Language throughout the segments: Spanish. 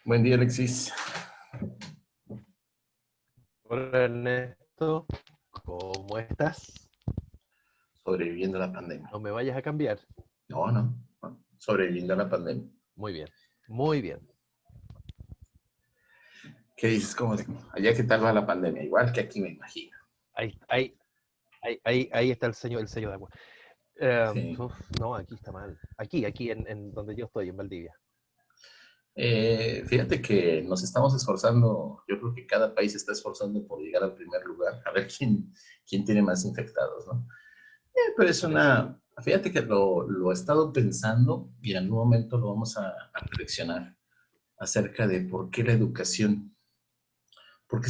Buen día, Alexis. Hola Ernesto, ¿cómo estás? Sobreviviendo a la pandemia. No me vayas a cambiar. No, no. Sobreviviendo a la pandemia. Muy bien, muy bien. ¿Qué dices? Allá qué tal va la pandemia? Igual que aquí, me imagino. Ahí, ahí, ahí está el sello de agua. Sí. No, aquí está mal. Aquí en donde yo estoy, en Valdivia. Fíjate que nos estamos esforzando, yo creo que cada país se está esforzando por llegar al primer lugar, a ver quién tiene más infectados, ¿no? Pero es fíjate que lo he estado pensando y en algún momento lo vamos a reflexionar acerca de por qué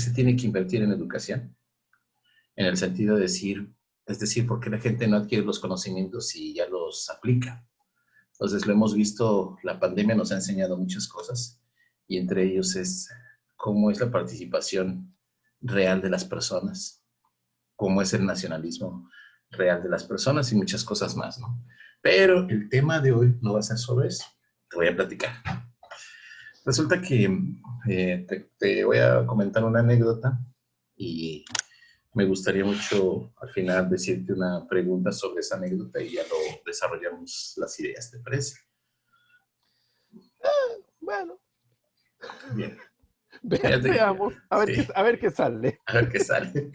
se tiene que invertir en educación, en el sentido de decir, es decir, por qué la gente no adquiere los conocimientos y ya los aplica. Entonces, lo hemos visto, la pandemia nos ha enseñado muchas cosas y entre ellos es cómo es la participación real de las personas, cómo es el nacionalismo real de las personas y muchas cosas más, ¿no? Pero el tema de hoy no va a ser sobre eso. Te voy a platicar. Resulta que te voy a comentar una anécdota y me gustaría mucho al final decirte una pregunta sobre esa anécdota y ya lo desarrollamos las ideas, ¿te parece? Bueno, Bien. Fíjate que, veamos, sí, a ver qué sale. a ver qué sale.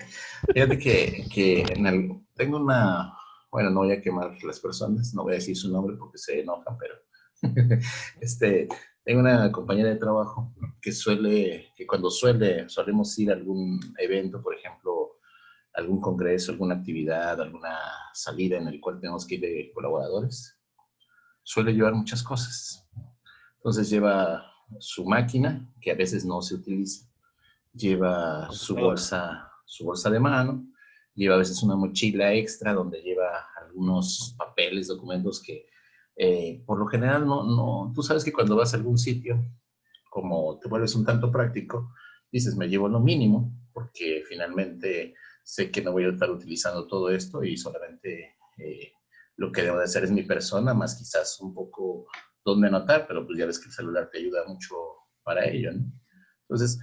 Fíjate que tengo bueno, no voy a quemar las personas, no voy a decir su nombre porque se enojan, pero este, tengo una compañera de trabajo que cuando solemos ir a algún evento, por ejemplo, algún congreso, alguna actividad, alguna salida en el cual tenemos que ir de colaboradores, suele llevar muchas cosas. Entonces lleva su máquina, que a veces no se utiliza, El lleva computador. su bolsa de mano, lleva a veces una mochila extra donde lleva algunos papeles, documentos que por lo general tú sabes que cuando vas a algún sitio, como te vuelves un tanto práctico, dices, me llevo lo mínimo, porque finalmente sé que no voy a estar utilizando todo esto y solamente lo que debo de hacer es mi persona, más quizás un poco donde anotar, pero pues ya ves que el celular te ayuda mucho para ello, ¿no? Entonces,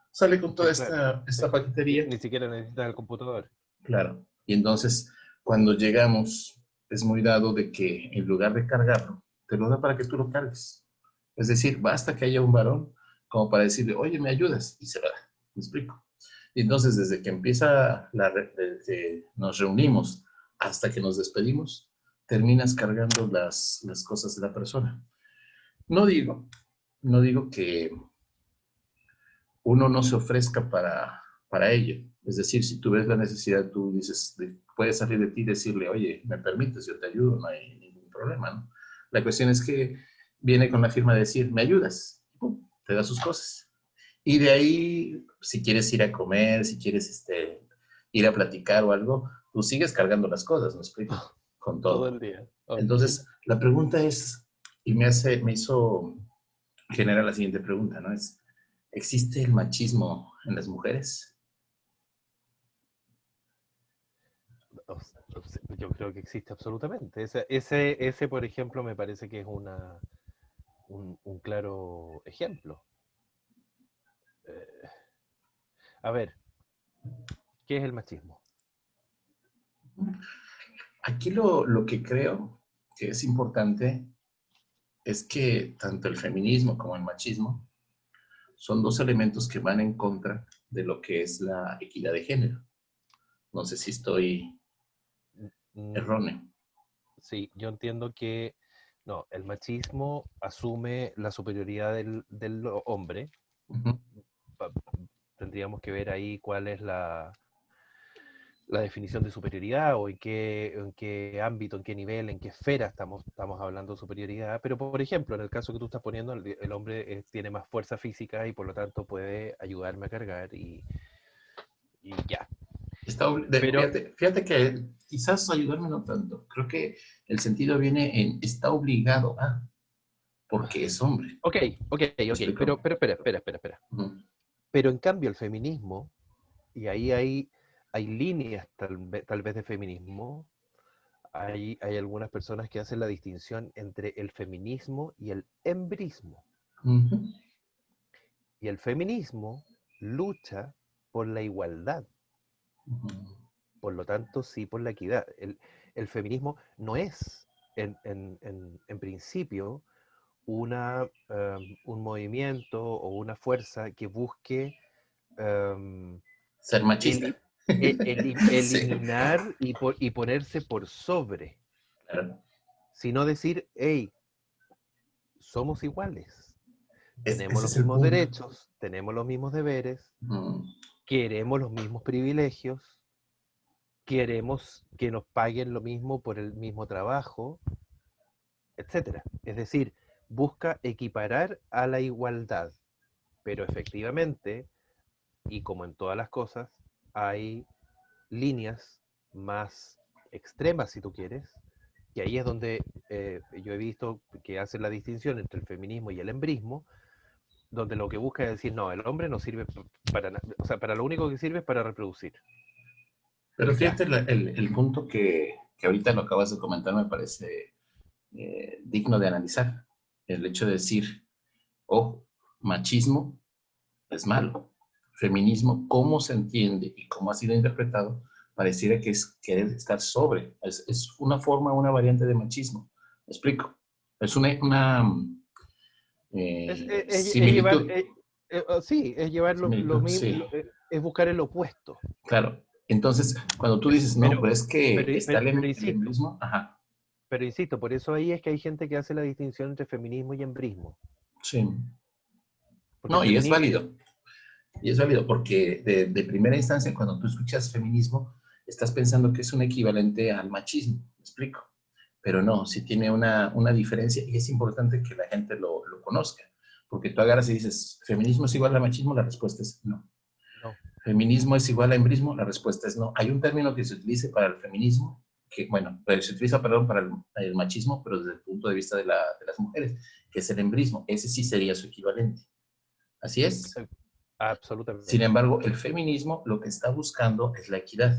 sale con toda Sí, claro. esta paquetería, Ni siquiera necesitas el computador. claro. Y entonces, cuando llegamos, es muy dado de que en lugar de cargarlo, te lo da para que tú lo cargues. Es decir, basta que haya un varón como para decirle, oye, ¿me ayudas? Y se lo da. ¿Me explico? Y entonces, desde que desde que nos reunimos hasta que nos despedimos, terminas cargando las cosas de la persona. No digo, no digo que uno no se ofrezca para ello. Es decir, si tú ves la necesidad, tú dices, puedes salir de ti y decirle, oye, ¿me permites? Yo te ayudo, no hay ningún problema, ¿no? La cuestión es que viene con la firma de decir, ¿me ayudas? ¡Pum! Te da sus cosas. Y de ahí, si quieres ir a comer, si quieres ir a platicar o algo, tú sigues cargando las cosas, ¿me explico? Con Todo todo. el día. Ok. Entonces, la pregunta es, y me hizo generar la siguiente pregunta, ¿no? ¿Existe el machismo en las mujeres? Yo creo que existe absolutamente. Ese, por ejemplo, me parece que es un claro ejemplo. Eh, a ver, ¿qué es el machismo? Aquí lo que creo que es importante es que tanto el feminismo como el machismo son dos elementos que van en contra de lo que es la equidad de género. No sé si estoy Mm, erróneo. sí, yo entiendo que no, el machismo asume la superioridad del hombre. Uh -huh. Pa- Tendríamos que ver ahí cuál es la definición de superioridad o en qué ámbito, en qué nivel, en qué esfera estamos hablando de superioridad. Pero, por ejemplo, en el caso que tú estás poniendo, el hombre tiene más fuerza física y por lo tanto puede ayudarme a cargar y ya. Pero, Fíjate que quizás ayudarme no tanto. Creo que el sentido viene en está obligado a, porque es hombre. ok, ok, ¿Me ok, explico? pero espera. Uh -huh. Pero en cambio el feminismo, y ahí hay líneas tal vez de feminismo, hay algunas personas que hacen la distinción entre el feminismo y el embrismo. Uh -huh. Y el feminismo lucha por la igualdad, por lo tanto, sí por la equidad. El feminismo no es, en principio, un movimiento o una fuerza que busque um, Ser machista. eli- Sí, eliminar y ponerse por sobre, claro. sino decir, hey, somos iguales, tenemos Ese los es el mismos punto. derechos, tenemos los mismos deberes, Mm, queremos los mismos privilegios, queremos que nos paguen lo mismo por el mismo trabajo, etcétera. Es decir, busca equiparar a la igualdad, pero efectivamente, y como en todas las cosas, hay líneas más extremas, si tú quieres, que ahí es donde yo he visto que hacen la distinción entre el feminismo y el embrismo, donde lo que busca es decir, no, el hombre no sirve para nada, o sea, para lo único que sirve es para reproducir. Pero Ya. fíjate, el punto que ahorita lo acabas de comentar me parece digno de analizar. El hecho de decir, oh, machismo es malo. Feminismo, cómo se entiende y cómo ha sido interpretado, pareciera que es querer estar sobre. Es una forma, una variante de machismo. ¿Me explico? Es una Es llevar, similitud. sí, es llevar lo Similitud, mismo, sí. es buscar el opuesto. Claro. Entonces, cuando tú dices, no, Pero, pero es que está pero el insisto, embrismo, ajá, por eso ahí es que hay gente que hace la distinción entre feminismo y embrismo. sí. Porque el No, y es feminismo, válido. Y es válido porque de primera instancia, cuando tú escuchas feminismo, estás pensando que es un equivalente al machismo, ¿me explico? Pero no, sí tiene una diferencia y es importante que la gente lo conozca. Porque tú agarras y dices, ¿feminismo es igual a machismo? La respuesta es no. no, ¿Feminismo es igual a embrismo? La respuesta es no. Hay un término que se utiliza para el feminismo, que, bueno, se utiliza, perdón, para el machismo, pero desde el punto de vista de las mujeres, que es el embrismo. Ese sí sería su equivalente. Así es. eh, Sin absolutamente. embargo, el feminismo lo que está buscando es la equidad.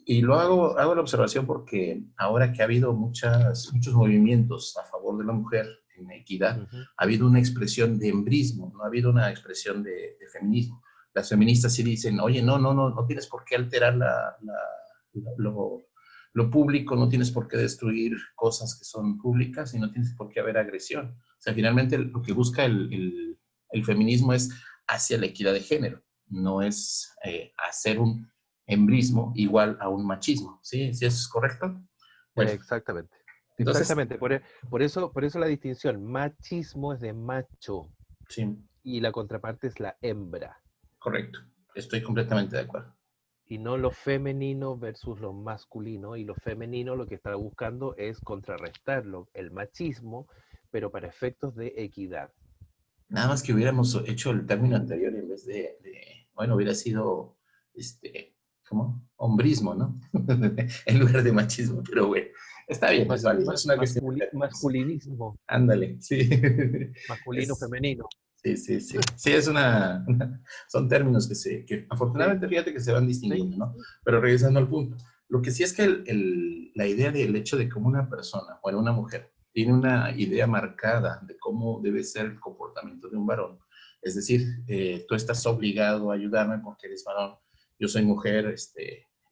Y lo hago la observación porque ahora que ha habido muchos movimientos a favor de la mujer en equidad, Ujú. ha habido una expresión de embrismo, no ha habido una expresión de feminismo. Las feministas sí dicen, oye, no tienes por qué alterar lo público, no tienes por qué destruir cosas que son públicas y no tienes por qué haber agresión. O sea, finalmente lo que busca el feminismo es hacia la equidad de género, no es hacer un embrismo igual a un machismo. ¿Sí? ¿Sí eso es correcto? Bueno, Exactamente. entonces, Exactamente. Por eso la distinción. Machismo es de macho sí, y la contraparte es la hembra. correcto. Estoy completamente de acuerdo. Y no lo femenino versus lo masculino. Y lo femenino lo que está buscando es contrarrestarlo, el machismo, pero para efectos de equidad. Nada más que hubiéramos hecho el término anterior en vez bueno, hubiera sido, ¿cómo? Hombrismo, ¿no? En lugar de machismo, pero bueno, está bien, es válido, es una cuestión de términos. Masculinismo, Ándale, sí. masculino, Es, femenino. sí, sí, sí. Sí, es son términos que Sí, afortunadamente fíjate que se van sí, distinguiendo, ¿no? sí. Pero regresando al punto, lo que sí es que la idea del hecho de cómo una persona, bueno, una mujer, tiene una idea marcada de cómo debe ser el comportamiento de un varón, es decir, tú estás obligado a ayudarme porque eres varón, yo soy mujer,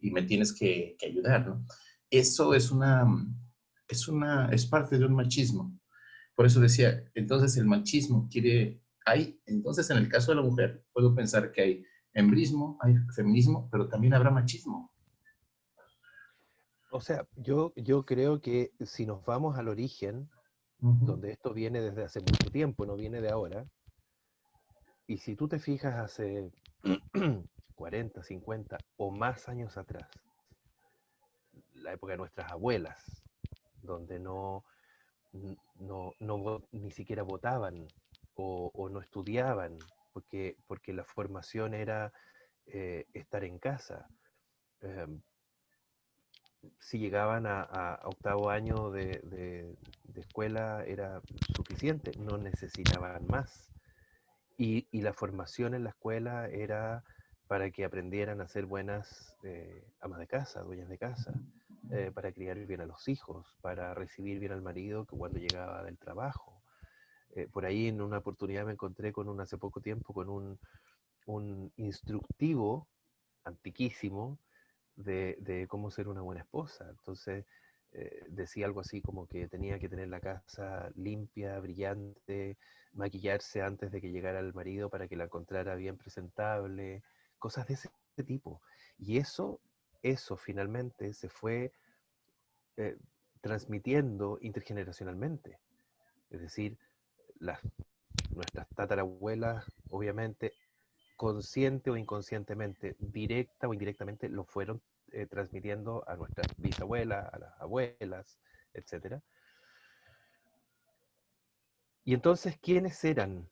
y me tienes que ayudar, ¿no? Eso es parte de un machismo. Por eso decía, entonces el machismo entonces en el caso de la mujer, puedo pensar que hay embrismo, hay feminismo, pero también habrá machismo. O sea, yo creo que si nos vamos al origen, Ujú. donde esto viene desde hace mucho tiempo, no viene de ahora, y si tú te fijas hace 40, 50 o más años atrás, la época de nuestras abuelas, donde ni siquiera votaban o no estudiaban, porque la formación era estar en casa. Eh, si llegaban a octavo año de escuela era suficiente, no necesitaban más. Y la formación en la escuela era para que aprendieran a ser buenas amas de casa, dueñas de casa, para criar bien a los hijos, para recibir bien al marido que cuando llegaba del trabajo. Por ahí en una oportunidad me encontré hace poco tiempo con un instructivo antiquísimo de cómo ser una buena esposa. Entonces, decía algo así como que tenía que tener la casa limpia, brillante, maquillarse antes de que llegara el marido para que la encontrara bien presentable, cosas de ese tipo. Y eso finalmente se fue eh, transmitiendo intergeneracionalmente. Es decir, las, nuestras tatarabuelas, obviamente, consciente o inconscientemente, directa o indirectamente, lo fueron transmitiendo a nuestras bisabuelas, a las abuelas, etcétera. Y entonces, ¿quiénes eran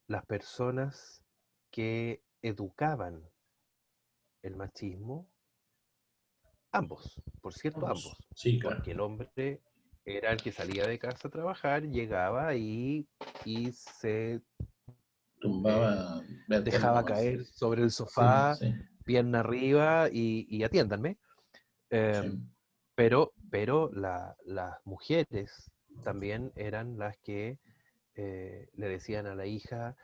las personas que educaban el machismo? Ambos, por cierto, Ambos. ambos. Sí, claro. Porque el hombre era el que salía de casa a trabajar, llegaba y se eh, Tumbaba, vete dejaba nomás. caer sobre el Sí, sofá, sí, pierna arriba y atiéndanme. Eh, sí. pero las mujeres también eran las que le decían a la hija,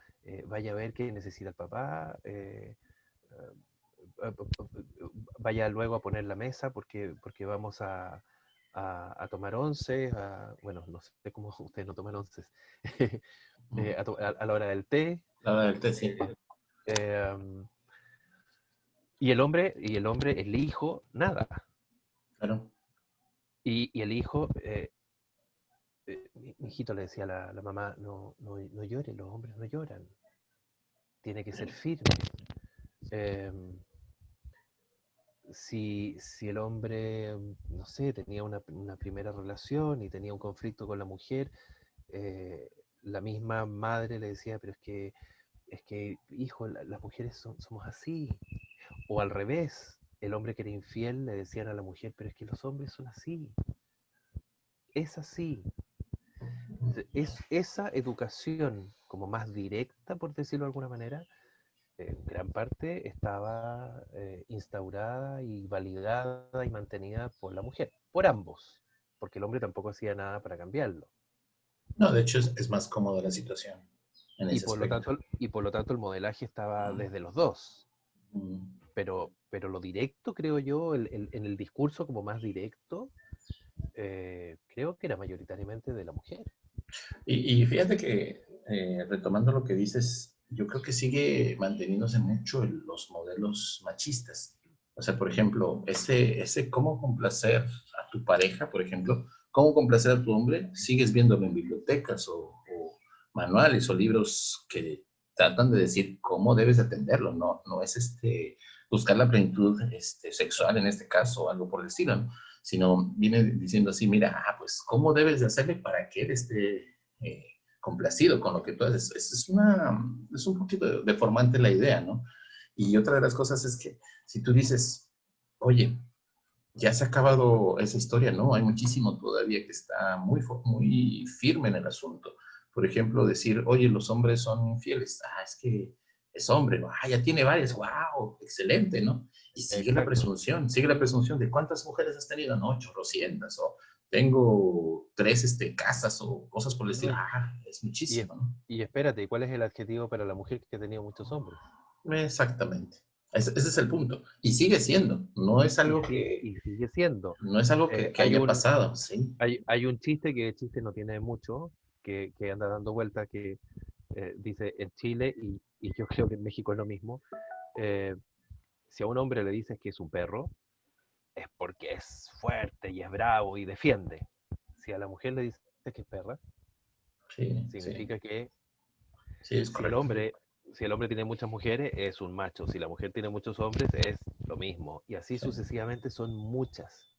vaya a ver qué necesita el papá, vaya luego a poner la mesa porque vamos a tomar once, bueno, no sé cómo ustedes no toman onces, a la hora del té. La verdad, sí, eh, eh, y el hombre, el hijo, nada. claro. Y el hijo, mi hijito le decía a la mamá, no llore, los hombres no lloran, tiene que ser firme. Eh, si el hombre, no sé, tenía una primera relación y tenía un conflicto con la mujer, eh, la misma madre le decía, pero es que hijo, las mujeres somos así. O al revés, el hombre que era infiel le decían a la mujer, pero es que los hombres son así. Es así. Es esa educación como más directa, por decirlo de alguna manera, en gran parte estaba instaurada y validada y mantenida por la mujer, por ambos, porque el hombre tampoco hacía nada para cambiarlo. No, de hecho es más cómoda la situación en Y ese por lo aspecto. tanto, y por lo tanto el modelaje estaba desde los dos. Mm. Pero lo directo, creo yo, en el discurso como más directo, creo que era mayoritariamente de la mujer. Y fíjate que, retomando lo que dices, yo creo que sigue manteniéndose mucho los modelos machistas. O sea, por ejemplo, ese cómo complacer a tu pareja, por ejemplo, cómo complacer a tu hombre, sigues viéndolo en bibliotecas o manuales o libros que tratan de decir cómo debes atenderlo, no es buscar la plenitud sexual en este caso o algo por el estilo, ¿no? Sino viene diciendo así, mira, pues, ¿cómo debes de hacerle para que él esté complacido con lo que tú haces? Es un poquito deformante la idea, ¿no? Y otra de las cosas es que si tú dices, oye, ya se ha acabado esa historia, ¿no? Hay muchísimo todavía que está muy firme en el asunto. Por ejemplo, decir, oye, los hombres son infieles. Es que es hombre, ¿no? Ya tiene varias, wow, excelente, ¿no? Y Exacto. sigue la presunción de cuántas mujeres has tenido, no, 800, o tengo tres casas o cosas por el No, estilo. Es y, es- muchísimo, ¿no? y espérate, ¿cuál es el adjetivo para la mujer que ha tenido muchos hombres? Exactamente. Ese es el punto. Y sigue siendo, Y sigue siendo. no es algo Eh, que hay haya un, pasado, ¿sí? hay un chiste que el chiste no tiene mucho, que anda dando vuelta, que dice en Chile, y yo creo que en México es lo mismo, eh, si a un hombre le dices que es un perro, es porque es fuerte y es bravo y defiende. Si a la mujer le dices que es perra, Sí, sí, significa que sí, es si el correcto. hombre, si el hombre tiene muchas mujeres, es un macho. Si la mujer tiene muchos hombres, es lo mismo. Y así Sí. sucesivamente son muchas.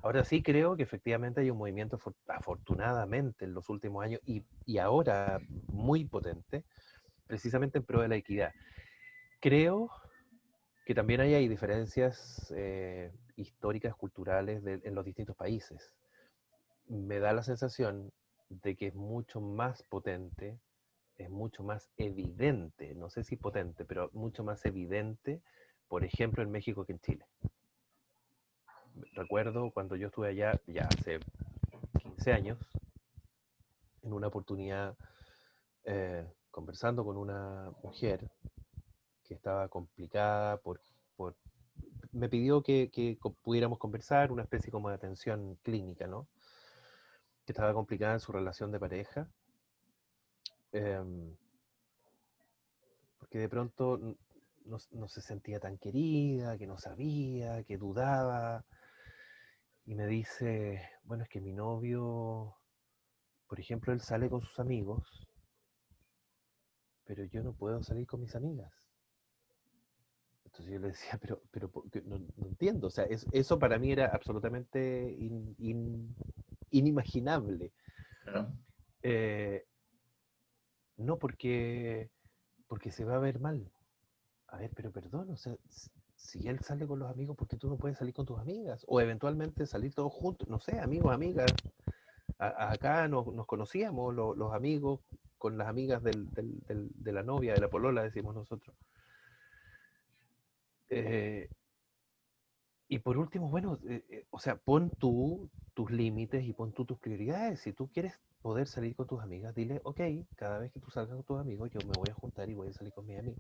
Ahora sí creo que efectivamente hay un movimiento afortunadamente en los últimos años y ahora muy potente, precisamente en pro de la equidad. Creo que también hay diferencias históricas, culturales en los distintos países. Me da la sensación de que es mucho más potente, es mucho más evidente, no sé si potente, pero mucho más evidente, por ejemplo, en México que en Chile. Recuerdo cuando yo estuve allá, ya hace 15 años, en una oportunidad conversando con una mujer que estaba complicada por me pidió que pudiéramos conversar, una especie como de atención clínica, ¿no? Que estaba complicada en su relación de pareja, eh, porque de pronto no se sentía tan querida, que no sabía, que dudaba, y me dice, bueno, es que mi novio, por ejemplo, él sale con sus amigos, pero yo no puedo salir con mis amigas. Entonces yo le decía, pero no entiendo, o sea, eso para mí era absolutamente inimaginable. Claro. Eh, no porque se va a ver mal. A ver, pero perdón, o sea, si él sale con los amigos, ¿por qué tú no puedes salir con tus amigas? O eventualmente salir todos juntos, no sé, amigos, amigas. Acá nos conocíamos, los amigos, con las amigas de la novia, de la polola, decimos nosotros. Eh, y por último, bueno, o sea, pon tú tus límites y pon tú tus prioridades. Si tú quieres poder salir con tus amigas, dile, ok, cada vez que tú salgas con tus amigos, yo me voy a juntar y voy a salir con mis amigas.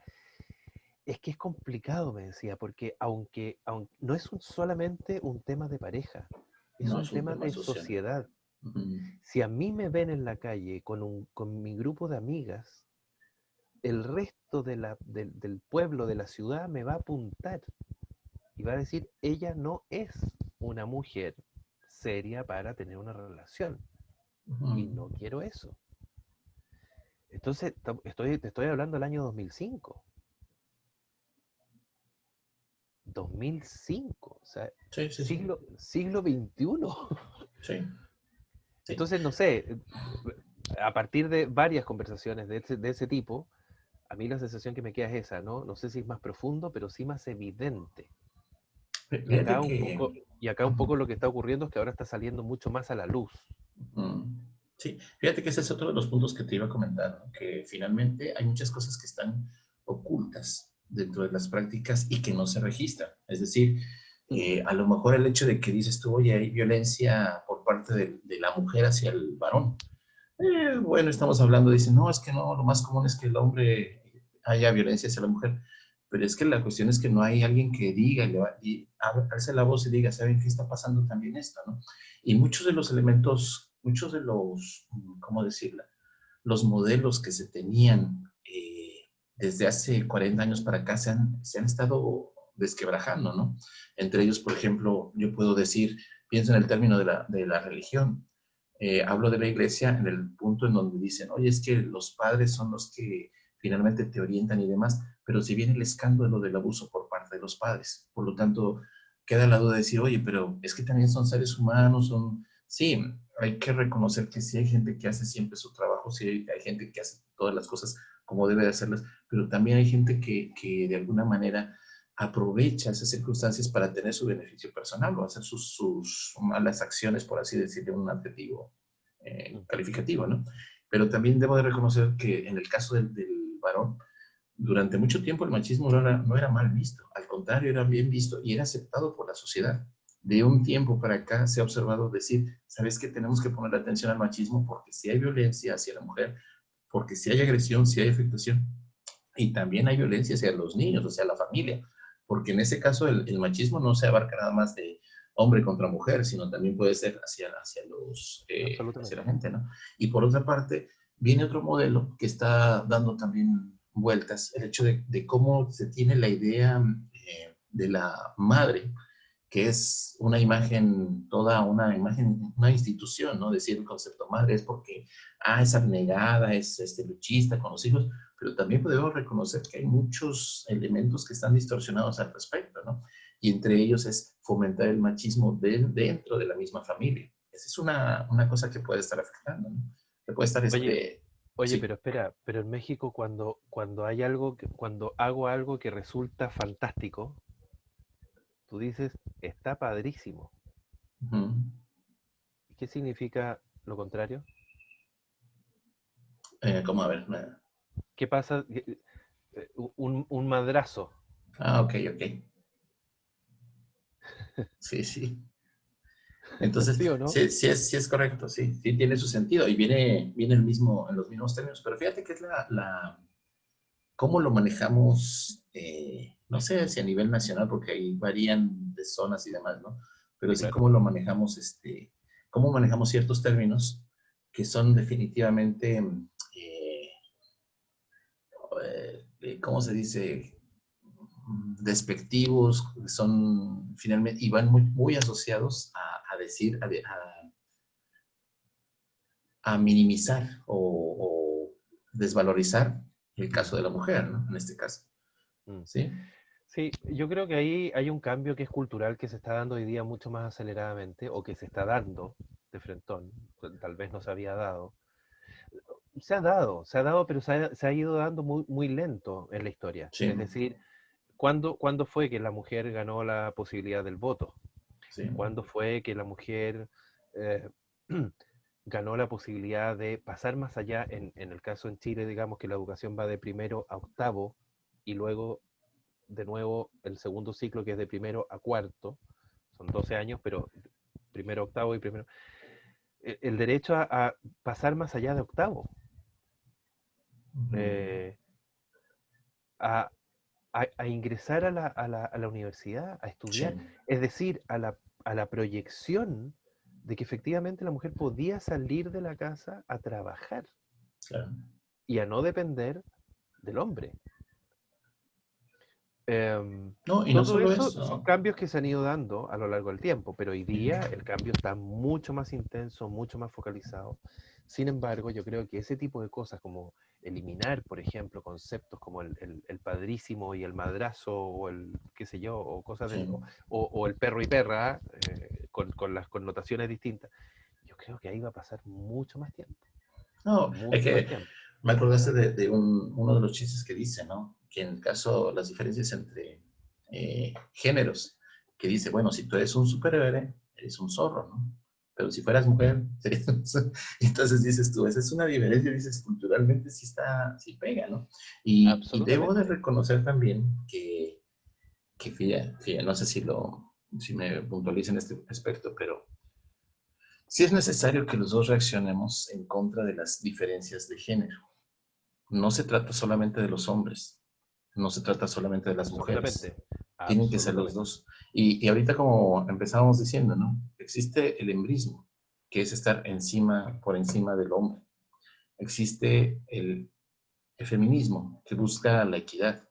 Es que es complicado, me decía, porque aunque no es solamente un tema de pareja, es No un es un tema tema de social. sociedad. Ujú. Si a mí me ven en la calle con mi grupo de amigas, el resto del pueblo, de la ciudad, me va a apuntar y va a decir, ella no es una mujer seria para tener una relación y Ujú. no quiero eso. Entonces, te estoy hablando del año 2005. 2005, o sea, Sí, sí, sí. siglo XXI. Sí, sí. Entonces, no sé, a partir de varias conversaciones de ese tipo, a mí la sensación que me queda es esa, ¿no? No sé si es más profundo, pero sí más evidente. Y Fíjate acá un que... poco, y acá un Ujú. poco lo que está ocurriendo es que ahora está saliendo mucho más a la luz. Mm, sí, fíjate que ese es otro de los puntos que te iba a comentar, ¿no? Que finalmente hay muchas cosas que están ocultas dentro de las prácticas y que no se registran. Es decir, a lo mejor el hecho de que dices tú, oye, hay violencia por parte de la mujer hacia el varón. Bueno, estamos hablando, dicen, no, es que no, lo más común es que el hombre haya violencia hacia la mujer, pero es que la cuestión es que no hay alguien que diga y alce la voz y diga, ¿saben qué está pasando también esto, no? Y muchos de los elementos, muchos de los, ¿cómo decirlo? Los modelos que se tenían desde hace 40 años para acá se han estado desquebrajando, ¿no? Entre ellos, por ejemplo, yo puedo decir, pienso en el término de la religión. Hablo de la iglesia en el punto en donde dicen, oye, es que los padres son los que finalmente te orientan y demás, pero si viene el escándalo del abuso por parte de los padres, por lo tanto, queda la duda de decir, oye, pero es que también son seres humanos, son, sí, hay que reconocer que sí hay gente que hace siempre su trabajo, sí hay gente que hace todas las cosas como debe de hacerlas, pero también hay gente que de alguna manera aprovecha esas circunstancias para tener su beneficio personal o hacer sus malas acciones, por así decirlo, un adjetivo calificativo, ¿no? Pero también debo de reconocer que en el caso del varón, durante mucho tiempo el machismo no era mal visto, al contrario, era bien visto y era aceptado por la sociedad. De un tiempo para acá se ha observado decir, ¿sabes qué? Tenemos que poner atención al machismo porque si hay violencia hacia la mujer, porque si hay agresión, si hay afectación, y también hay violencia hacia los niños, hacia la familia, porque en ese caso el machismo no se abarca nada más de hombre contra mujer, sino también puede ser hacia la Absolutamente. gente, ¿no? Y por otra parte, viene otro modelo que está dando también vueltas, el hecho de cómo se tiene la idea de la madre, que es una imagen, toda una imagen, una institución, ¿no? Decir el concepto madre es porque, es abnegada, es luchista con los hijos, pero también podemos reconocer que hay muchos elementos que están distorsionados al respecto, ¿no? Y entre ellos es fomentar el machismo dentro de la misma familia. Esa es una cosa que puede estar afectando, ¿no? Que puede estar, Oye, oye, sí. pero espera, pero en México cuando hay algo, cuando hago algo que resulta fantástico, tú dices, está padrísimo. Ujú. ¿Y qué significa lo contrario? ¿Cómo? A ver. ¿Qué pasa? Un madrazo. Ok, ok. Sí, sí. Entonces, ¿Sí o no? sí es correcto, sí tiene su sentido y viene el mismo, en los mismos términos, pero fíjate que es cómo lo manejamos, no sé si a nivel nacional, porque ahí varían de zonas y demás, ¿no? Pero Sí, sí claro. cómo lo manejamos, cómo manejamos ciertos términos que son definitivamente, ¿cómo se dice? Despectivos, son finalmente, y van muy asociados a decir, a minimizar o desvalorizar el caso de la mujer, ¿no? En este caso, Mm. ¿sí? Sí, yo creo que ahí hay un cambio que es cultural que se está dando hoy día mucho más aceleradamente o que se está dando de frentón, tal vez no se había dado. Se ha dado, pero se ha ido dando muy, muy lento en la historia. Sí, Es decir, ¿cuándo fue que la mujer ganó la posibilidad del voto? sí. ¿Cuándo fue que la mujer eh, ganó la posibilidad de pasar más allá? En el caso en Chile, digamos que la educación va de primero a octavo y luego de nuevo el segundo ciclo que es de primero a cuarto, son 12 años, pero primero a octavo y primero... El derecho a pasar más allá de octavo, Ujú. eh, a, a ingresar a la universidad, a Sí, estudiar, es decir, a la proyección de que efectivamente la mujer podía salir de la casa a trabajar claro. y a no depender del hombre. No, y no Todo solo eso son eso. cambios que se han ido dando a lo largo del tiempo, pero hoy día el cambio está mucho más intenso, mucho más focalizado. Sin embargo, yo creo que ese tipo de cosas como eliminar, por ejemplo, conceptos como el padrísimo y el madrazo o el qué sé yo, o cosas Sí. o el perro y perra, con las connotaciones distintas, yo creo que ahí va a pasar mucho más tiempo, No, es mucho más que tiempo. me acordaste de uno de los chistes que dice, ¿no? Que en el caso, las diferencias entre géneros, que dice, bueno, si tú eres un superhéroe, eres un zorro, ¿no? Pero si fueras mujer, serías un zorro. Entonces dices tú, esa es una diferencia, dices, culturalmente sí está, sí pega, ¿no? Y debo de Absolutamente. reconocer también que fíjate, no sé si me puntualiza en este aspecto, pero sí es necesario que los dos reaccionemos en contra de las diferencias de género. No se trata solamente de los hombres, no se trata solamente de las mujeres, Absolutamente. tienen que ser los Absolutamente. dos. Y ahorita como empezábamos diciendo, ¿no? Existe el embrismo, que es estar encima, por encima del hombre. Existe el feminismo, que busca la equidad.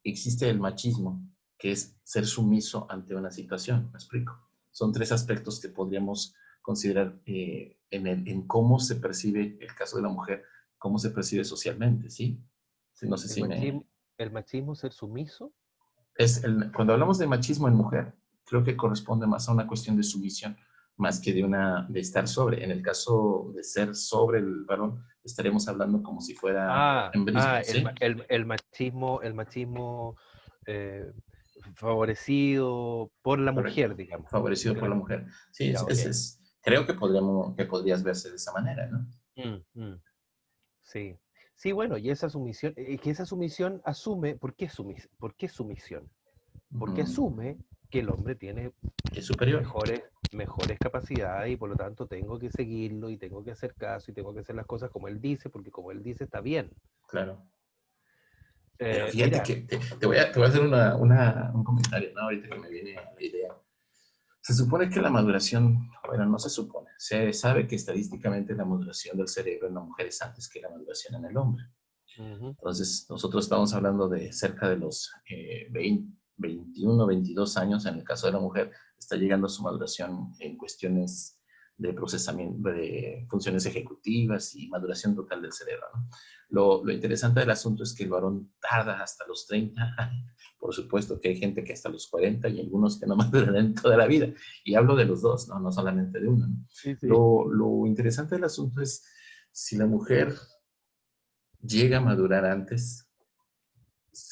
Existe el machismo, que es ser sumiso ante una situación. ¿Me explico? Son tres aspectos que podríamos considerar en cómo se percibe el caso de la mujer, cómo se percibe socialmente, ¿sí? Sí, no sé El si me... machismo, el machismo ser sumiso. Cuando hablamos de machismo en mujer, creo que corresponde más a una cuestión de sumisión, más que de estar sobre. En el caso de ser sobre el varón, estaremos hablando como si fuera embrismo, ¿sí? El machismo eh, favorecido por la mujer, Correcto. digamos. Favorecido por la mujer. Sí, Ya, ok. creo que podrías verse de esa manera, ¿no? Mm, mm, sí. Sí, bueno, y esa sumisión, que esa sumisión asume, ¿por qué sumisión? Porque Ujú. asume que el hombre tiene Que es superior, mejores capacidades y por lo tanto tengo que seguirlo y tengo que hacer caso y tengo que hacer las cosas como él dice, porque como él dice está bien. claro. Pero fíjate Mira, que te voy a hacer un comentario, ¿no? Ahorita que me viene la idea. Se supone que la maduración, bueno, no se supone, se sabe que estadísticamente la maduración del cerebro en la mujer es antes que la maduración en el hombre. ujú, Entonces, nosotros estamos hablando de cerca de los 20, 21, 22 años, en el caso de la mujer, está llegando a su maduración en cuestiones de procesamiento, de funciones ejecutivas y maduración total del cerebro, ¿no? Lo interesante del asunto es que el varón tarda hasta los 30. Por supuesto que hay gente que hasta los 40 y algunos que no maduran en toda la vida. Y hablo de los dos, no solamente de uno, ¿no? sí, sí. Lo interesante del asunto es si la mujer llega a madurar antes,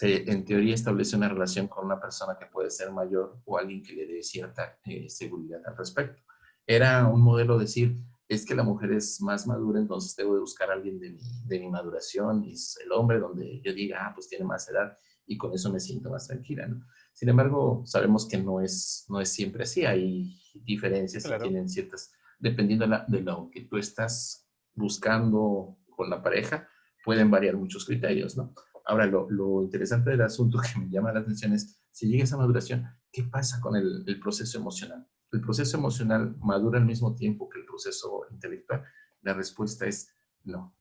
en teoría establece una relación con una persona que puede ser mayor o alguien que le dé cierta seguridad al respecto. Era un modelo decir, es que la mujer es más madura, entonces debo de buscar a alguien de mi maduración, y es el hombre donde yo diga, pues tiene más edad y con eso me siento más tranquila, ¿no? Sin embargo, sabemos que no es siempre así. diferencias y Claro. tienen ciertas, dependiendo de lo que tú estás buscando con la pareja, pueden variar muchos criterios, ¿no? Ahora, lo interesante del asunto que me llama la atención es, si llega esa maduración, ¿qué pasa con el proceso emocional? ¿El proceso emocional madura al mismo tiempo que el proceso intelectual? La respuesta es no.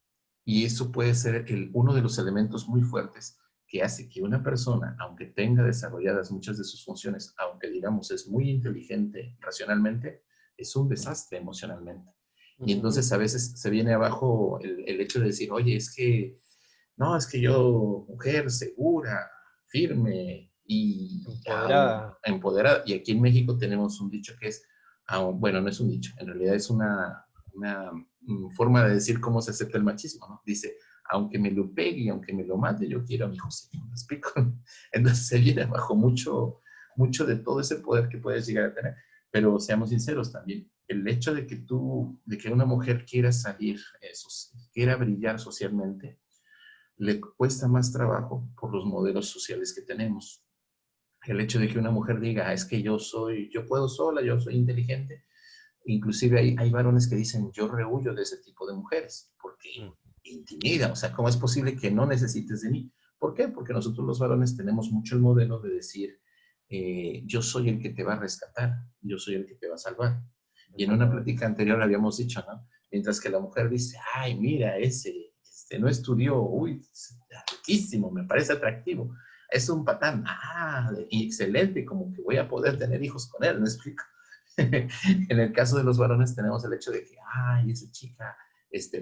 Y eso puede ser uno de los elementos muy fuertes que hace que una persona, aunque tenga desarrolladas muchas de sus funciones, aunque digamos es muy inteligente racionalmente, es un desastre emocionalmente. Y Ujú. entonces a veces se viene abajo el hecho de decir, oye, es que, no, es que yo, mujer segura, firme y Empoderada. empoderada. Y aquí en México tenemos un dicho que es, bueno, no es un dicho, en realidad es una forma de decir cómo se acepta el machismo, ¿no? Dice, aunque me lo pegue, aunque me lo mate, yo quiero a mi José, ¿me explico? Entonces se viene bajo mucho de todo ese poder que puedes llegar a tener. Pero seamos sinceros también, el hecho de que una mujer quiera salir, quiera brillar socialmente, le cuesta más trabajo por los modelos sociales que tenemos. El hecho de que una mujer diga, es que yo puedo sola, yo soy inteligente, inclusive hay varones que dicen, yo rehuyo de ese tipo de mujeres, porque Mm. intimida, o sea, ¿cómo es posible que no necesites de mí? ¿Por qué? Porque nosotros los varones tenemos mucho el modelo de decir, yo soy el que te va a rescatar, yo soy el que te va a salvar. Y en una Exactamente. plática anterior habíamos dicho, ¿no? Mientras que la mujer dice, ay, mira, no estudió, uy, es riquísimo, me parece atractivo. Es un patán, excelente, como que voy a poder tener hijos con él, ¿me explico? En el caso de los varones tenemos el hecho de que, ay, esa chica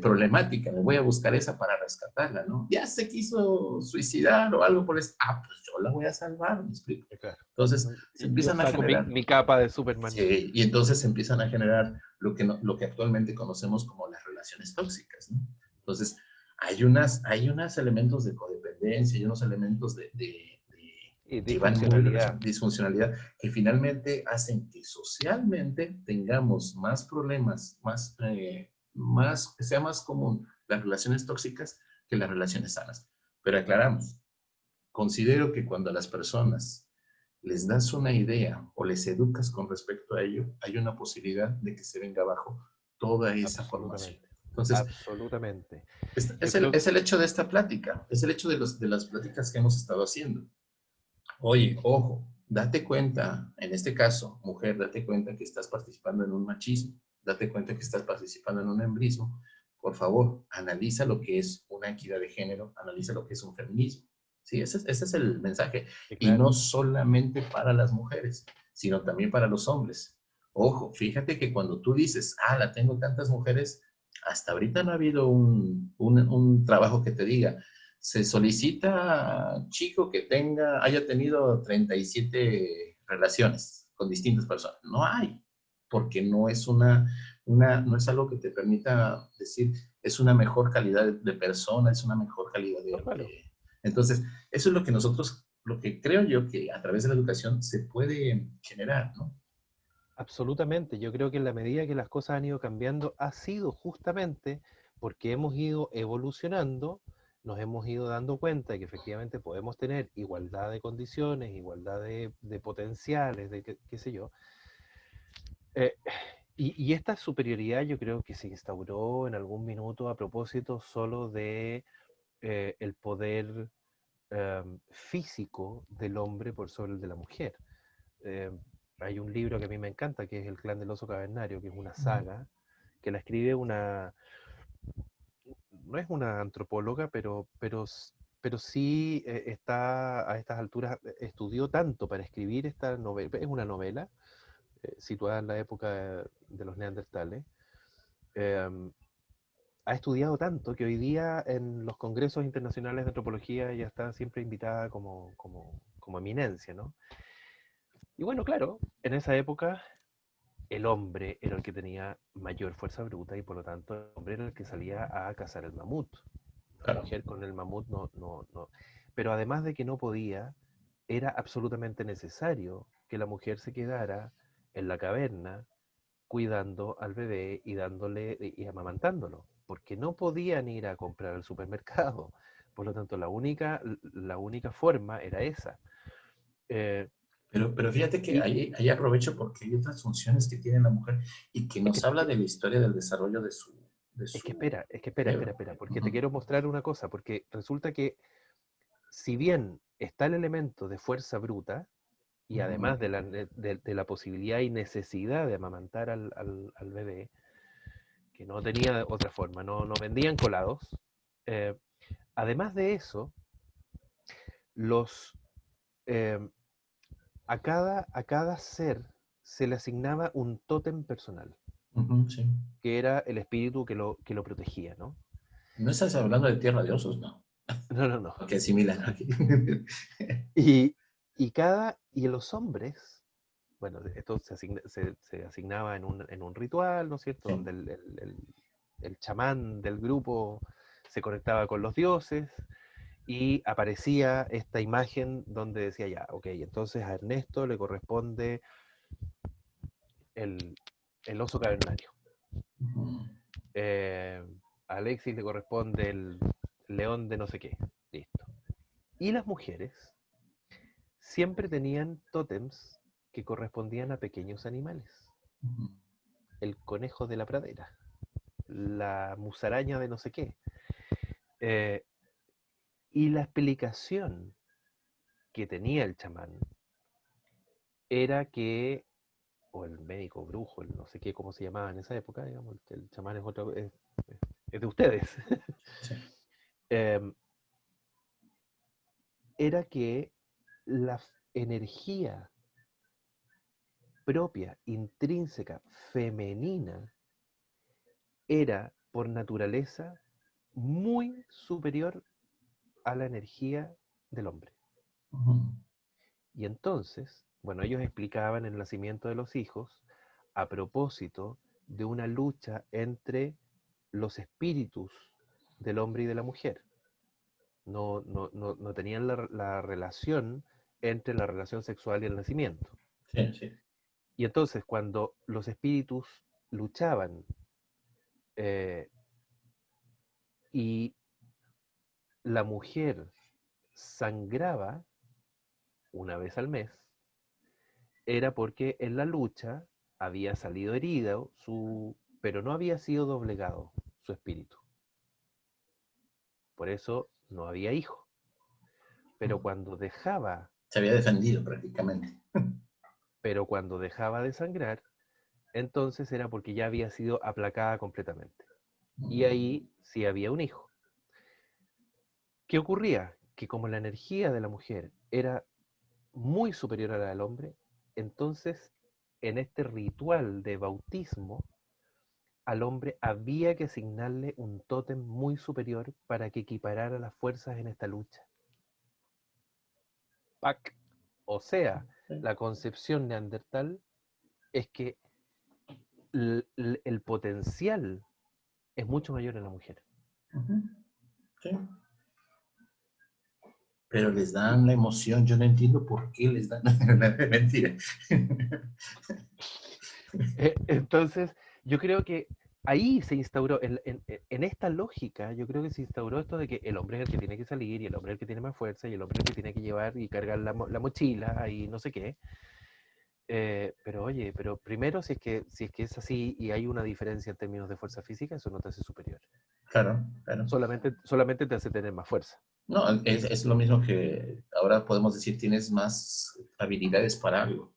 problemática, me voy a buscar esa para rescatarla, ¿no? Ya se quiso suicidar o algo por eso, pues yo la voy a salvar, me explico. Claro. Entonces se Yo empiezan a saco generar, mi capa de Superman. sí, y entonces se empiezan a generar lo que actualmente conocemos como las relaciones tóxicas, ¿no? Entonces hay unos elementos de codependencia, hay unos elementos Y que van muy disfuncionalidad. relacionados, disfuncionalidad, que finalmente hacen que socialmente tengamos más problemas, que sea más común las relaciones tóxicas que las relaciones sanas. Pero aclaramos, considero que cuando a las personas les das una idea o les educas con respecto a ello, hay una posibilidad de que se venga abajo toda esa formación. Absolutamente. Entonces, Absolutamente. es Yo el, creo es el hecho de esta plática, es el hecho de las pláticas que hemos estado haciendo. Oye, ojo, date cuenta, en este caso, mujer, date cuenta que estás participando en un machismo, date cuenta que estás participando en un embrismo. Por favor, analiza lo que es una equidad de género, analiza lo que es un feminismo. Sí, ese es el mensaje. que Y no claro. solamente para las mujeres, sino también para los hombres. Ojo, fíjate que cuando tú dices, la tengo tantas mujeres, hasta ahorita no ha habido un trabajo que te diga, se solicita chico que haya tenido 37 relaciones con distintas personas. No hay, porque no es algo que te permita decir, es una mejor calidad de persona, es una mejor calidad No, claro. Entonces, eso es lo que lo que creo yo que a través de la educación se puede generar, ¿no? Absolutamente. Yo creo que en la medida que las cosas han ido cambiando ha sido justamente porque hemos ido evolucionando, nos hemos ido dando cuenta de que efectivamente podemos tener igualdad de condiciones, igualdad de potenciales, de qué sé yo. Eh, y esta superioridad yo creo que se instauró en algún minuto a propósito solo de el poder físico del hombre por sobre el de la mujer. Eh, Hay un libro que a mí me encanta, que es El clan del oso cavernario, que es una saga, que la escribe no es una antropóloga, pero sí está a estas alturas, estudió tanto para escribir esta novela, es una novela situada en la época de los neandertales, eh, ha estudiado tanto que hoy día en los congresos internacionales de antropología ya está siempre invitada como eminencia, ¿no? Y bueno, claro, en esa época el hombre era el que tenía mayor fuerza bruta y por lo tanto el hombre era el que salía a cazar el mamut. La Claro. mujer con el mamut no. Pero además de que no podía, era absolutamente necesario que la mujer se quedara en la caverna cuidando al bebé y dándole y amamantándolo, porque no podían ir a comprar al supermercado. Por lo tanto, la única forma era esa. Eh, Pero fíjate que Y ahí aprovecho porque hay otras funciones que tiene la mujer y que es nos que, habla de la historia del desarrollo de es que su espera, cerebro. porque te Ujú, quiero mostrar una cosa, porque resulta que si bien está el elemento de fuerza bruta, y ujú, además de la posibilidad y necesidad de amamantar al bebé, que no tenía otra forma, no vendían colados, eh, además de eso, los, eh, a cada ser se le asignaba un tótem personal, ujú, sí. que era el espíritu que lo protegía, ¿no? No estás hablando de tierra de osos, no. No, no, no. Ok, similar aquí. Y, y los hombres, bueno, esto se asignaba en un ritual, ¿no es cierto? Sí. Donde el chamán del grupo se conectaba con los dioses y aparecía esta imagen donde decía ya, ok, entonces a Ernesto le corresponde el, el oso cavernario. Ujú, Eh, a Alexis le corresponde el león de no sé qué. Listo. Y las mujeres siempre tenían tótems que correspondían a pequeños animales. ujú, El conejo de la pradera, la musaraña de no sé qué. Eh, y la explicación que tenía el chamán era que, o el médico brujo, el no sé qué, cómo se llamaba en esa época, digamos, el chamán es, otro, es de ustedes, sí. eh, era que la energía propia, intrínseca, femenina, era por naturaleza muy superior a la energía del hombre. Ujú, Y entonces, bueno, ellos explicaban el nacimiento de los hijos a propósito de una lucha entre los espíritus del hombre y de la mujer. No tenían la relación entre la relación sexual y el nacimiento. sí, sí. Y entonces, cuando los espíritus luchaban eh, y la mujer sangraba una vez al mes, era porque en la lucha había salido herido, pero no había sido doblegado su espíritu. Por eso no había hijo. Pero Ujú. cuando dejaba, Se había defendido prácticamente. pero cuando dejaba de sangrar, entonces era porque ya había sido aplacada completamente. Y Ujú, ahí sí había un hijo. ¿Qué ocurría? Que como la energía de la mujer era muy superior a la del hombre, entonces en este ritual de bautismo al hombre había que asignarle un tótem muy superior para que equiparara las fuerzas en esta lucha. ¡Pac! O sea, sí, la concepción neandertal es que el potencial es mucho mayor en la mujer. ujú, sí. Pero les Y, dan la emoción. Yo no entiendo por qué les dan. Mentira. entonces, yo creo que ahí se instauró, en esta lógica, yo creo que se instauró esto de que el hombre es el que tiene que salir y el hombre es el que tiene más fuerza y el hombre es el que tiene que llevar y cargar la mochila y no sé qué. Pero oye, pero primero si es que es así y hay una diferencia en términos de fuerza física, eso no te hace superior. Claro, claro. Solamente te hace tener más fuerza. No, es lo mismo que ahora podemos decir, tienes más habilidades para algo. O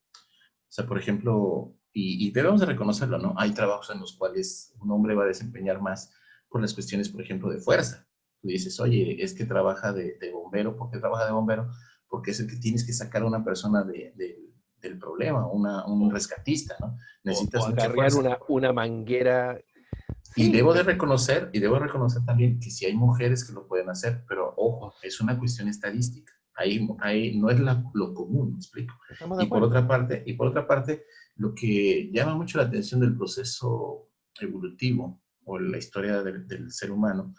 sea, por ejemplo, y debemos de reconocerlo, ¿no? Hay trabajos en los cuales un hombre va a desempeñar más por las cuestiones, por ejemplo, de fuerza. Tú dices, oye, es que trabaja de bombero. ¿Por qué trabaja de bombero? Porque es el que tienes que sacar a una persona del problema, un O, rescatista, ¿no? o Necesitas mucha acarrear fuerza. una manguera. Sí, Y debo reconocer también que sí hay mujeres que lo pueden hacer, pero ojo, pues, es una cuestión estadística. Ahí no es lo común, me explico. estamos de acuerdo. Y por otra parte, lo que llama mucho la atención del proceso evolutivo o la historia del ser humano,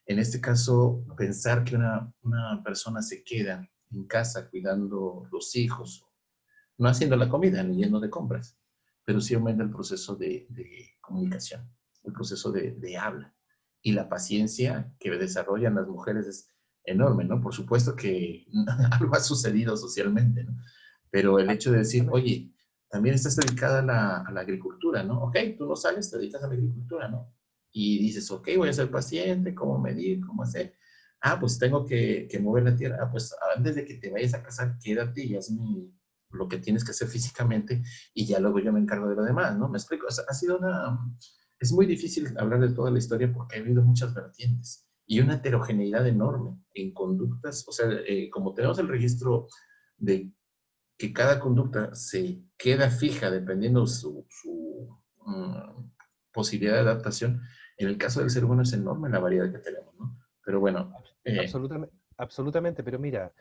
en este caso, pensar que una persona se queda en casa cuidando los hijos, no haciendo la comida ni yendo de compras, pero sí aumenta el proceso de comunicación, el proceso de habla. Y la paciencia que desarrollan las mujeres es enorme, ¿no? Por supuesto que algo ha sucedido socialmente, ¿no? Pero el hecho de decir, Absolutamente. oye, también estás dedicada a la agricultura, ¿no? Ok, tú no sales, te dedicas a la agricultura, ¿no? Y dices, ok, voy a ser paciente, ¿cómo medir? ¿Cómo hacer? Ah, pues tengo que mover la tierra. Ah, pues antes de que te vayas a casar, quédate y hazme lo que tienes que hacer físicamente y ya luego yo me encargo de lo demás, ¿no? Me explico. O sea, ha sido una... Es muy difícil hablar de toda la historia porque ha habido muchas vertientes y una heterogeneidad enorme en conductas. O sea, como tenemos el registro de que cada conducta se queda fija dependiendo su posibilidad de adaptación, en el caso del ser humano es enorme la variedad que tenemos, ¿no? Pero bueno, Absolutamente, absolutamente, pero mira,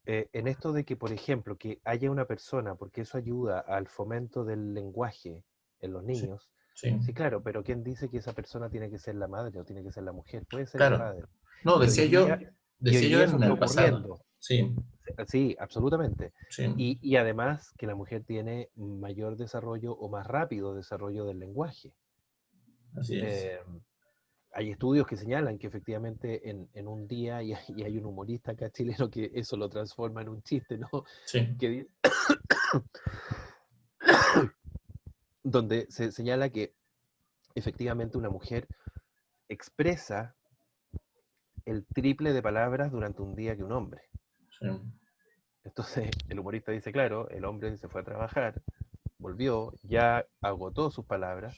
en esto de que, por ejemplo, que haya una persona, porque eso ayuda al fomento del lenguaje en los sí, niños, sí, sí, claro, pero ¿quién dice que esa persona tiene que ser la madre o tiene que ser la mujer? Puede ser el claro. padre. No, Y hoy día, y hoy decía yo día eso en está el pasado, ocurriendo. sí, Sí, absolutamente. sí, Y además que la mujer tiene mayor desarrollo o más rápido desarrollo del lenguaje. así es. Eh, Hay estudios que señalan que efectivamente en un día, y hay un humorista acá chileno que eso lo transforma en un chiste, ¿no? Sí, Que, donde se señala que efectivamente una mujer expresa el triple de palabras durante un día que un hombre. sí. Entonces el humorista dice, claro, el hombre se fue a trabajar, volvió, ya agotó sus palabras,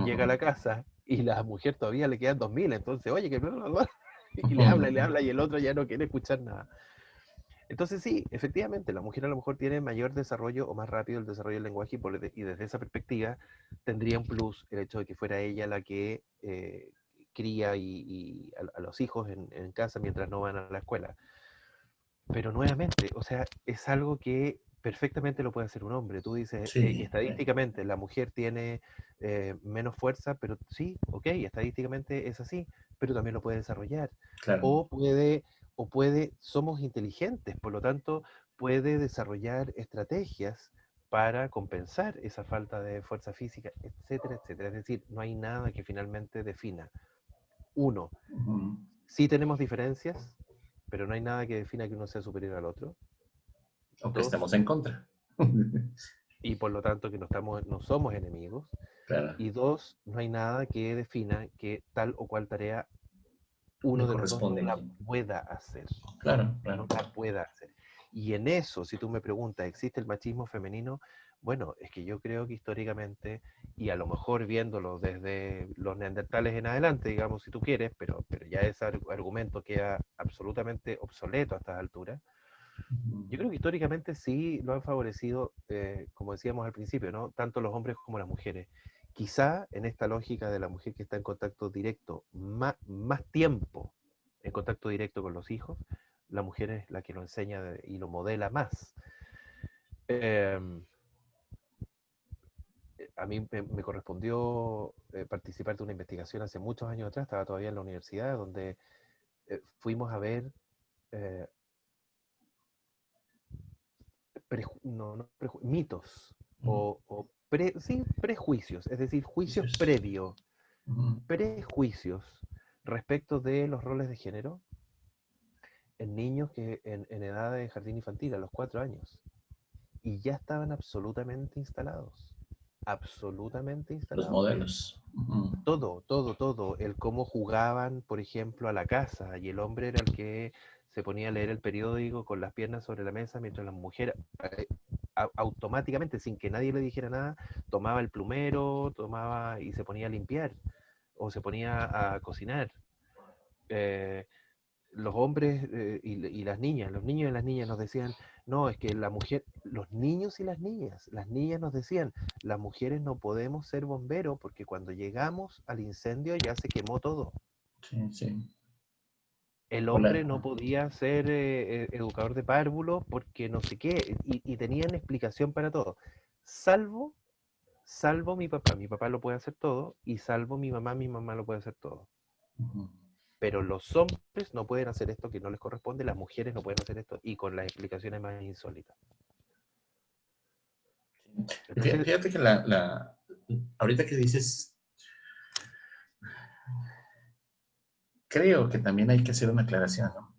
llega a la casa y la mujer todavía le quedan 2000, entonces, oye, que y le habla, y el otro ya no quiere escuchar nada. Entonces sí, efectivamente, la mujer a lo mejor tiene mayor desarrollo o más rápido el desarrollo del lenguaje y desde esa perspectiva tendría un plus el hecho de que fuera ella la que cría a los hijos en casa mientras no van a la escuela. Pero nuevamente, o sea, es algo que perfectamente lo puede hacer un hombre. Tú dices, Sí, estadísticamente la mujer tiene menos fuerza, pero sí, ok, estadísticamente es así, pero también lo puede desarrollar. claro. O puede, somos inteligentes, por lo tanto, puede desarrollar estrategias para compensar esa falta de fuerza física, etcétera, etcétera. Es decir, no hay nada que finalmente defina. Uno, Ujú. sí tenemos diferencias, pero no hay nada que defina que uno sea superior al otro. O que Dos, estemos en contra. y por lo tanto que no somos enemigos. Claro, Y dos, no hay nada que defina que tal o cual tarea le uno de los dos no corresponde. la pueda hacer. Claro, No claro. la pueda hacer. Y en eso, si tú me preguntas, ¿existe el machismo femenino? Bueno, es que yo creo que históricamente, y a lo mejor viéndolo desde los neandertales en adelante, digamos, si tú quieres, pero ya ese argumento queda absolutamente obsoleto a estas alturas. Yo creo que históricamente sí lo han favorecido, como decíamos al principio, ¿no? Tanto los hombres como las mujeres. Quizá en esta lógica de la mujer que está en contacto directo, más tiempo en contacto directo con los hijos, la mujer es la que lo enseña y lo modela más. Eh, a mí me correspondió participar de una investigación hace muchos años atrás, estaba todavía en la universidad, donde fuimos a ver eh, mitos Ujú. sí, prejuicios, es decir, juicios Juicios. previos, Ujú. prejuicios respecto de los roles de género en niños que en edad de jardín infantil, a los 4 años, y ya estaban absolutamente Los instalados. modelos. Ujú. Todo, todo, todo, el cómo jugaban, por ejemplo, a la casa, y el hombre era el que se ponía a leer el periódico con las piernas sobre la mesa, mientras la mujer automáticamente, sin que nadie le dijera nada, tomaba el plumero, tomaba y se ponía a limpiar, o se ponía a cocinar. Eh, los hombres y las niñas, los niños y las niñas nos decían, no, es que la mujer, los niños y las niñas nos decían, las mujeres no podemos ser bomberos porque cuando llegamos al incendio ya se quemó todo. Sí, sí. El hombre Hola. no podía ser educador de párvulos porque no sé qué, y tenían explicación para todo, salvo, mi papá lo puede hacer todo, y salvo mi mamá lo puede hacer todo. Ujú. Pero los hombres no pueden hacer esto que no les corresponde, las mujeres no pueden hacer esto, y con las explicaciones más insólitas. Entonces, Fíjate que ahorita que dices, creo que también hay que hacer una aclaración, ¿no?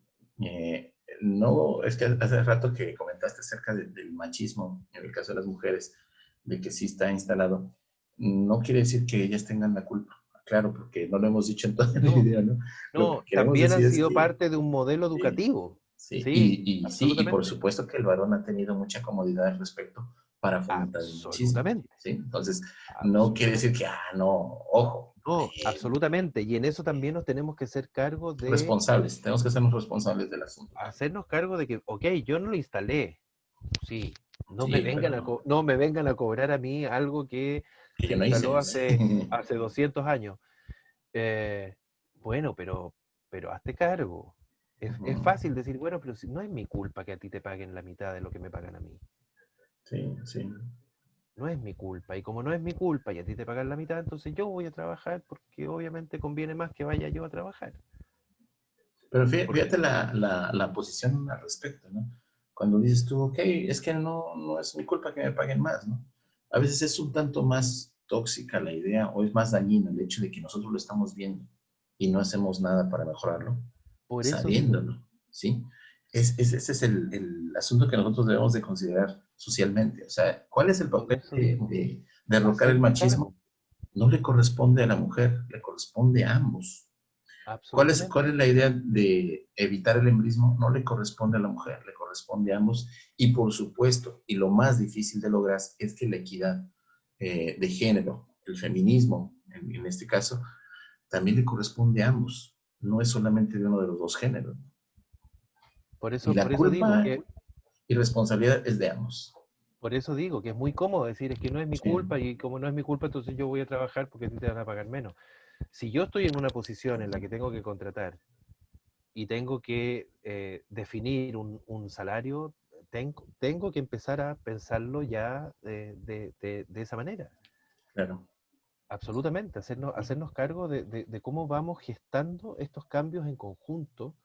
no, es que hace rato que comentaste acerca del machismo, en el caso de las mujeres, de que sí está instalado, no quiere decir que ellas tengan la culpa, claro, porque no lo hemos dicho en todo el No, video, ¿no? Lo que no, queremos también han decir es sido que parte de un modelo sí, educativo. sí, Sí, sí, y por absolutamente. supuesto que el varón ha tenido mucha comodidad al respecto para fomentar el machismo, Absolutamente. ¿sí? Entonces, no quiere decir Absolutamente. que, no, ojo, No, absolutamente. Y en eso también nos tenemos que hacer cargo de responsables, tenemos que hacernos responsables del asunto también. hacernos cargo de que, ok, yo no lo instalé. Sí, Sí, pero no me vengan a cobrar a mí algo que que se yo no hice. instaló hace 200 años. Eh, bueno, pero hazte cargo. Es Ujú. fácil decir, bueno, pero si no es mi culpa que a ti te paguen la mitad de lo que me pagan a mí. Sí, sí. No es mi culpa. Y como no es mi culpa y a ti te pagan la mitad, entonces yo voy a trabajar porque obviamente conviene más que vaya yo a trabajar. Pero Porque, fíjate la posición al respecto, ¿no? Cuando dices tú, ok, es que no es mi culpa que me paguen más, ¿no? A veces es un tanto más tóxica la idea o es más dañino el hecho de que nosotros lo estamos viendo y no hacemos nada para mejorarlo, por eso digo, sabiéndolo, ¿sí? Ese es el asunto que nosotros debemos de considerar socialmente. O sea, ¿cuál es el por papel eso digo, de derrocar el hacernos cargo. machismo? No le corresponde a la mujer, le corresponde a ambos. ¿Cuál es Absolutamente. la idea de evitar el embrismo? No le corresponde a la mujer, le corresponde a ambos. Y por supuesto, y lo más difícil de lograr es que la equidad de género, el feminismo, en este caso, también le corresponde a ambos. No es solamente de uno de los dos géneros. Y la Por eso digo culpa que y responsabilidad es de ambos. Por eso digo que es muy cómodo decir, es que no es mi Sí, culpa y como no es mi culpa, entonces yo voy a trabajar porque a ti te van a pagar menos. Si yo estoy en una posición en la que tengo que contratar y tengo que definir un salario, tengo que empezar a pensarlo ya de esa manera. claro. Absolutamente, hacernos cargo de cómo vamos gestando estos cambios en conjunto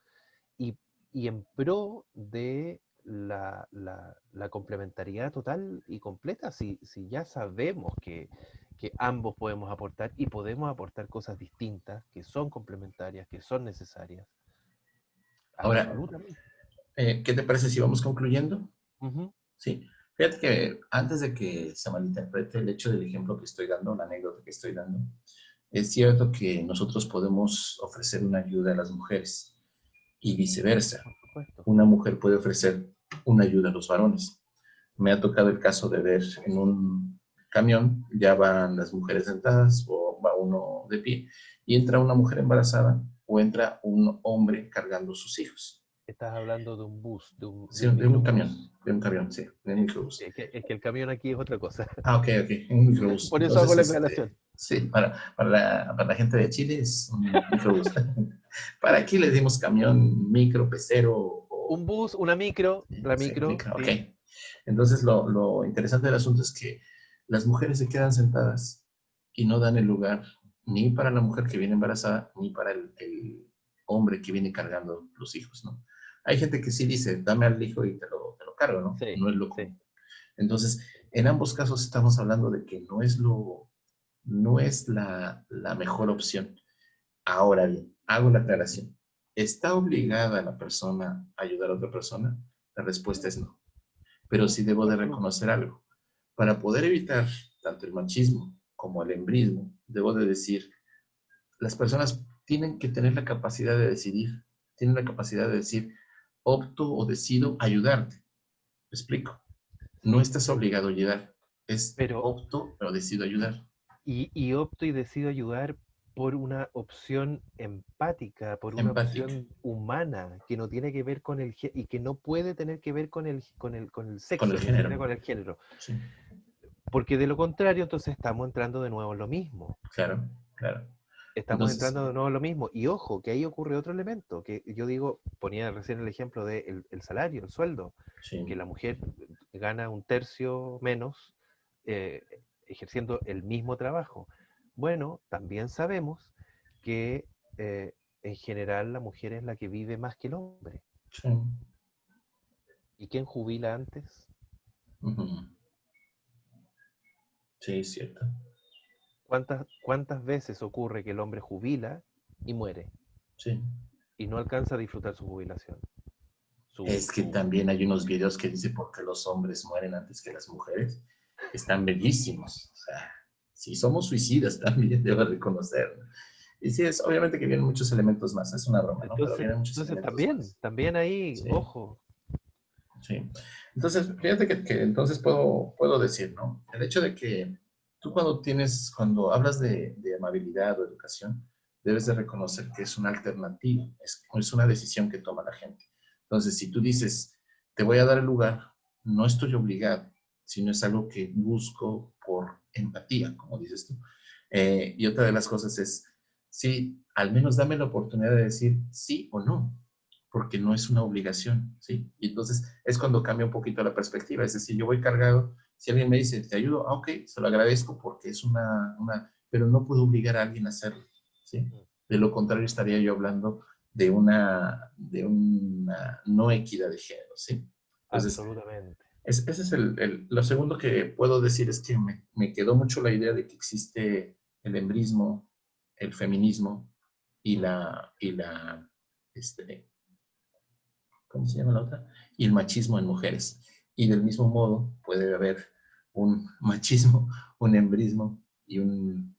y, y en pro de la complementariedad total y completa, si ya sabemos que ambos podemos aportar y podemos aportar cosas distintas, que son complementarias, que son necesarias. Ahora, Absolutamente. ¿qué te parece si vamos concluyendo? Ujú. Sí. Fíjate que antes de que se malinterprete el hecho del ejemplo que estoy dando, la anécdota que estoy dando, es cierto que nosotros podemos ofrecer una ayuda a las mujeres y viceversa. Por supuesto. Una mujer puede ofrecer una ayuda a los varones. Me ha tocado el caso de ver en un camión, ya van las mujeres sentadas o va uno de pie y entra una mujer embarazada o entra un hombre cargando sus hijos. Estás hablando de un bus, de Sí, un microbús. de un camión, sí, de un microbús. Es que el camión aquí es otra cosa. Ok, ok, un microbús. Por eso hago Entonces, la aclaración. sí, para la gente de Chile es un microbús. Para aquí le dimos camión, micro, pecero o... Un bus, una micro, la Sí, micro, micro, ok. sí. Entonces, lo interesante del asunto es que las mujeres se quedan sentadas y no dan el lugar ni para la mujer que viene embarazada, ni para el hombre que viene cargando los hijos, ¿no? Hay gente que sí dice, dame al hijo y te lo cargo, ¿no? Sí, No es lo sí. común. Entonces, en ambos casos estamos hablando de que no es la mejor opción. Ahora bien, hago la aclaración. ¿Está obligada la persona a ayudar a otra persona? La respuesta es no. Pero sí debo de Absoluto. reconocer algo. Para poder evitar tanto el machismo como el embrismo, debo de decir, las personas tienen que tener la capacidad de decidir, tienen la capacidad de decir, opto o decido ayudarte. ¿Me explico? No Sí, estás obligado a ayudar, es pero opto o decido ayudar. y opto y decido ayudar por una opción empática, por una Empática, opción humana, que no tiene que ver con y que no puede tener que ver con el con el sexo, ni siquiera género. con el género. Sí, Porque de lo contrario, entonces estamos entrando de nuevo en lo mismo. claro, claro. Estamos Entonces, entrando de nuevo en lo mismo. Y ojo, que ahí ocurre otro elemento, que yo digo, ponía recién el ejemplo del el salario, el sueldo, que sí. la mujer gana un tercio menos eh, ejerciendo el mismo trabajo. Bueno, también sabemos que en general la mujer es la que vive más que el hombre. Sí, ¿Y quién jubila antes? ujú, sí, es cierto. ¿Cuántas veces ocurre que el hombre jubila y muere Sí, y no alcanza a disfrutar su jubilación? Es que también hay unos videos que dice por qué los hombres mueren antes que las mujeres. Están bellísimos. O sea, sí, somos suicidas también, debo reconocer. Y sí, es obviamente que vienen muchos elementos más. Es una broma, ¿no? Pero vienen muchos Entonces elementos también, más. también ahí, Sí, ojo. sí. Entonces, fíjate que entonces puedo decir, ¿no? El hecho de que tú cuando hablas de amabilidad o educación, debes de reconocer que es una alternativa, es una decisión que toma la gente. Entonces, si tú dices, te voy a dar el lugar, no estoy obligado, sino es algo que busco por empatía, como dices tú. Y otra de las cosas es, sí, al menos dame la oportunidad de decir sí o no, porque no es una obligación, ¿sí? Y entonces es cuando cambia un poquito la perspectiva, es decir, yo voy cargado, si alguien me dice, te ayudo, ok, se lo agradezco porque es pero no puedo obligar a alguien a hacerlo, ¿sí? De lo contrario estaría yo hablando de una no equidad de género, ¿sí? Entonces, Absolutamente. ese es lo segundo que puedo decir es que me quedó mucho la idea de que existe el embrismo, el feminismo y este, ¿cómo se llama la otra? Y el machismo en mujeres. Y del mismo modo puede haber un machismo, un embrismo y un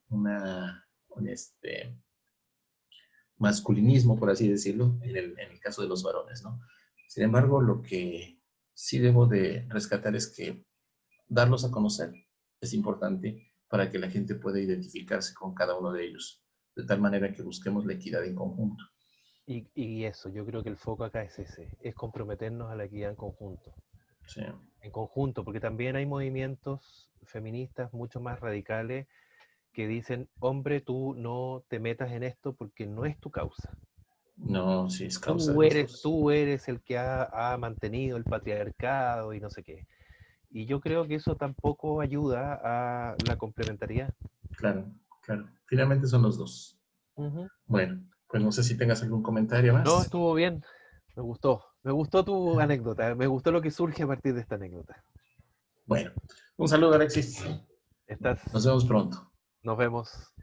masculinismo, por así decirlo, en el caso de los varones, ¿no? Sin embargo, lo que sí debo de rescatar es que darlos a conocer es importante para que la gente pueda identificarse con cada uno de ellos, de tal manera que busquemos la equidad en conjunto. Y eso, yo creo que el foco acá es ese, es comprometernos a la equidad Sí, en conjunto, porque también hay movimientos feministas mucho más radicales que dicen, hombre, tú no te metas en esto porque no es tu causa. no, sí es causa de los dos. Tú eres el que ha mantenido el patriarcado y no sé qué. Y yo creo que eso tampoco ayuda a la complementariedad. Claro, claro. Finalmente son los dos. Ujú. Bueno, pues no sé si tengas algún comentario No, más. estuvo bien, me gustó tu anécdota, me gustó lo que surge a partir de esta anécdota. Bueno, un saludo, Alexis. Estás, Nos vemos pronto. nos vemos.